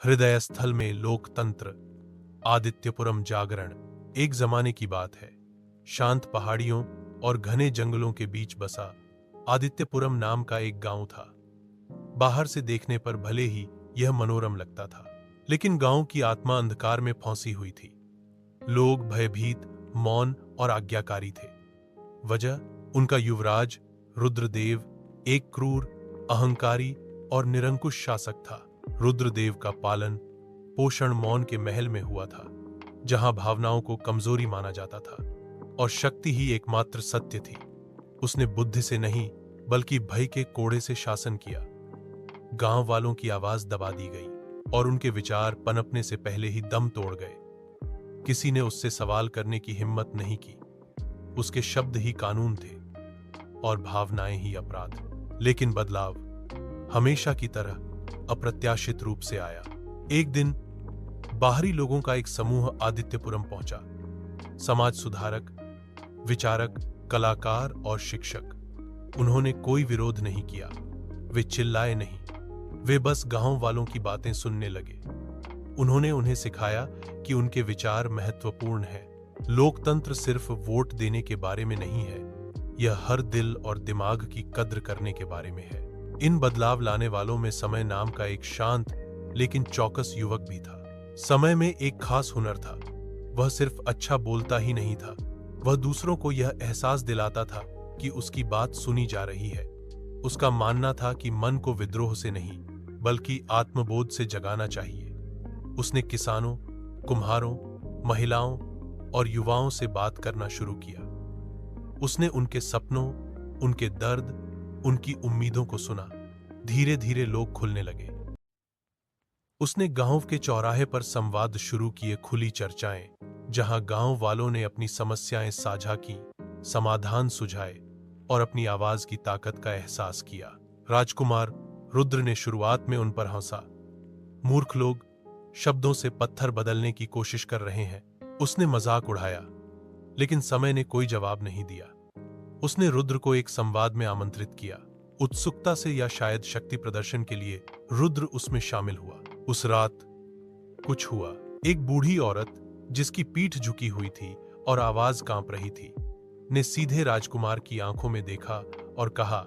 हृदय स्थल में लोकतंत्र। आदित्यपुरम जागरण। एक जमाने की बात है। शांत पहाड़ियों और घने जंगलों के बीच बसा आदित्यपुरम नाम का एक गांव था। बाहर से देखने पर भले ही यह मनोरम लगता था, लेकिन गांव की आत्मा अंधकार में फंसी हुई थी। लोग भयभीत, मौन और आज्ञाकारी थे। वजह, उनका युवराज रुद्रदेव एक क्रूर, अहंकारी और निरंकुश शासक था। रुद्रदेव का पालन पोषण मौन के महल में हुआ था, जहां भावनाओं को कमजोरी माना जाता था और शक्ति ही एकमात्र सत्य थी। उसने बुद्धि से नहीं, बल्कि भय के कोड़े से शासन किया। गांव वालों की आवाज दबा दी गई और उनके विचार पनपने से पहले ही दम तोड़ गए। किसी ने उससे सवाल करने की हिम्मत नहीं की। उसके शब्द ही कानून थे और भावनाएं ही अपराध। लेकिन बदलाव हमेशा की तरह अप्रत्याशित रूप से आया। एक दिन बाहरी लोगों का एक समूह आदित्यपुरम पहुंचा। समाज सुधारक, विचारक, कलाकार और शिक्षक। उन्होंने कोई विरोध नहीं किया। वे चिल्लाए नहीं, वे बस गांव वालों की बातें सुनने लगे। उन्होंने उन्हें सिखाया कि उनके विचार महत्वपूर्ण हैं। लोकतंत्र सिर्फ वोट देने के बारे में नहीं है, यह हर दिल और दिमाग की कद्र करने के बारे में है। इन बदलाव लाने वालों में समय नाम का एक शांत लेकिन चौकस युवक भी था। समय में एक खास हुनर था। वह सिर्फ अच्छा बोलता ही नहीं था, वह दूसरों को यह एहसास दिलाता था कि उसकी बात सुनी जा रही है। उसका मानना था कि मन को विद्रोह से नहीं, बल्कि आत्मबोध से जगाना चाहिए। उसने किसानों, कुम्हारों, महिलाओं और युवाओं से बात करना शुरू किया। उसने उनके सपनों, उनके दर्द, उनकी उम्मीदों को सुना। धीरे धीरे लोग खुलने लगे। उसने गांव के चौराहे पर संवाद शुरू किए, खुली चर्चाएं, जहां गांव वालों ने अपनी समस्याएं साझा की, समाधान सुझाए और अपनी आवाज की ताकत का एहसास किया। राजकुमार रुद्र ने शुरुआत में उन पर हंसा। मूर्ख लोग शब्दों से पत्थर बदलने की कोशिश कर रहे हैं, उसने मजाक उड़ाया। लेकिन समय ने कोई जवाब नहीं दिया। उसने रुद्र को एक संवाद में आमंत्रित किया। उत्सुकता से या शायद शक्ति प्रदर्शन के लिए रुद्र उसमें शामिल हुआ। उस रात कुछ हुआ। एक बूढ़ी औरत, जिसकी पीठ झुकी हुई थी और आवाज कांप रही थी, ने सीधे राजकुमार की आंखों में देखा और कहा,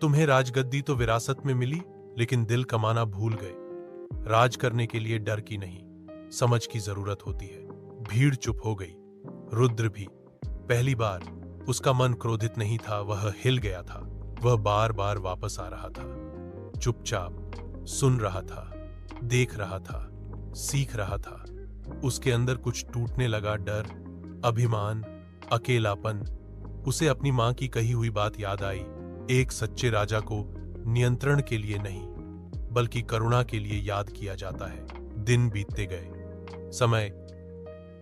तुम्हें राजगद्दी तो विरासत में मिली, लेकिन दिल कमाना भूल गए। राज करने के लिए डर की नहीं, समझ की जरूरत होती है। भीड़ चुप हो गई, रुद्र भी। पहली बार उसका मन क्रोधित नहीं था, वह हिल गया था। वह बार बार वापस आ रहा था, चुपचाप सुन रहा था, देख रहा था, सीख रहा था। उसके अंदर कुछ टूटने लगा, डर, अभिमान, अकेलापन। उसे अपनी मां की कही हुई बात याद आई, एक सच्चे राजा को नियंत्रण के लिए नहीं, बल्कि करुणा के लिए याद किया जाता है। दिन बीतते गए। समय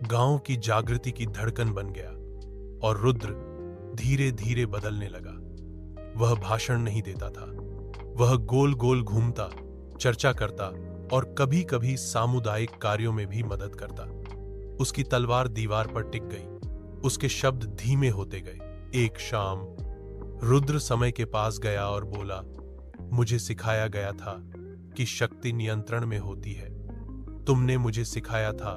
गांव की जागृति की धड़कन बन गया और रुद्र धीरे धीरे बदलने लगा। वह भाषण नहीं देता था, वह गोल गोल घूमता, चर्चा करता और कभी कभी सामुदायिक कार्यों में भी मदद करता। उसकी तलवार दीवार पर टिक गई, उसके शब्द धीमे होते गए। एक शाम रुद्र समय के पास गया और बोला, मुझे सिखाया गया था कि शक्ति नियंत्रण में होती है। तुमने मुझे सिखाया था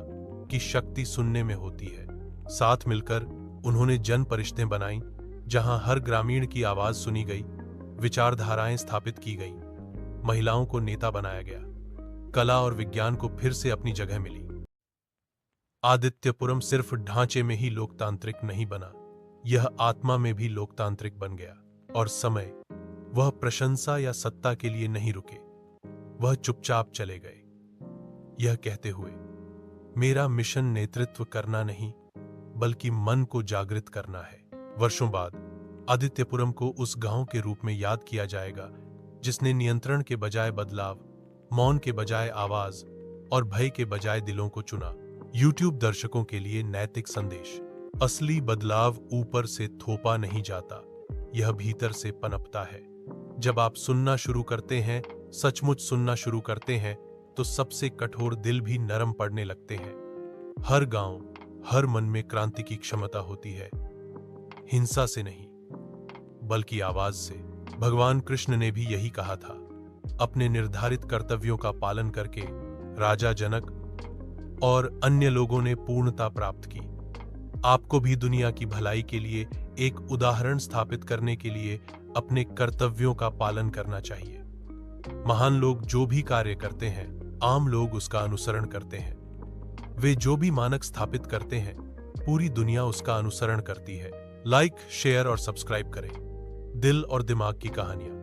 कि शक्ति सुनने में होती है। साथ मिलकर उन्होंने जन परिषदें बनाई, जहां हर ग्रामीण की आवाज सुनी गई, विचारधाराएं स्थापित की गईं, महिलाओं को नेता बनाया गया, कला और विज्ञान को फिर से अपनी जगह मिली। आदित्यपुरम सिर्फ ढांचे में ही लोकतांत्रिक नहीं बना, यह आत्मा में भी लोकतांत्रिक बन गया। और समय, वह प्रशंसा या सत्ता के लिए नहीं रुके, वह चुपचाप चले गए, यह कहते हुए, मेरा मिशन नेतृत्व करना नहीं, बल्कि मन को जागृत करना है। वर्षों बाद आदित्यपुरम को उस गांव के रूप में याद किया जाएगा जिसने नियंत्रण के बजाय बदलाव, मौन के बजाय आवाज और भय के बजाय दिलों को चुना। YouTube दर्शकों के लिए नैतिक संदेश। असली बदलाव ऊपर से थोपा नहीं जाता, यह भीतर से पनपता है। जब आप सुनना शुरू करते हैं, सचमुच सुनना शुरू करते हैं, तो सबसे कठोर दिल भी नरम पड़ने लगते हैं। हर गांव, हर मन में क्रांति की क्षमता होती है, हिंसा से नहीं, बल्कि आवाज से। भगवान कृष्ण ने भी यही कहा था। अपने निर्धारित कर्तव्यों का पालन करके राजा जनक और अन्य लोगों ने पूर्णता प्राप्त की। आपको भी दुनिया की भलाई के लिए एक उदाहरण स्थापित करने के लिए अपने कर्तव्यों का पालन करना चाहिए। महान लोग जो भी कार्य करते हैं, आम लोग उसका अनुसरण करते हैं। वे जो भी मानक स्थापित करते हैं, पूरी दुनिया उसका अनुसरण करती है। लाइक, शेयर और सब्सक्राइब करें। दिल और दिमाग की कहानियां।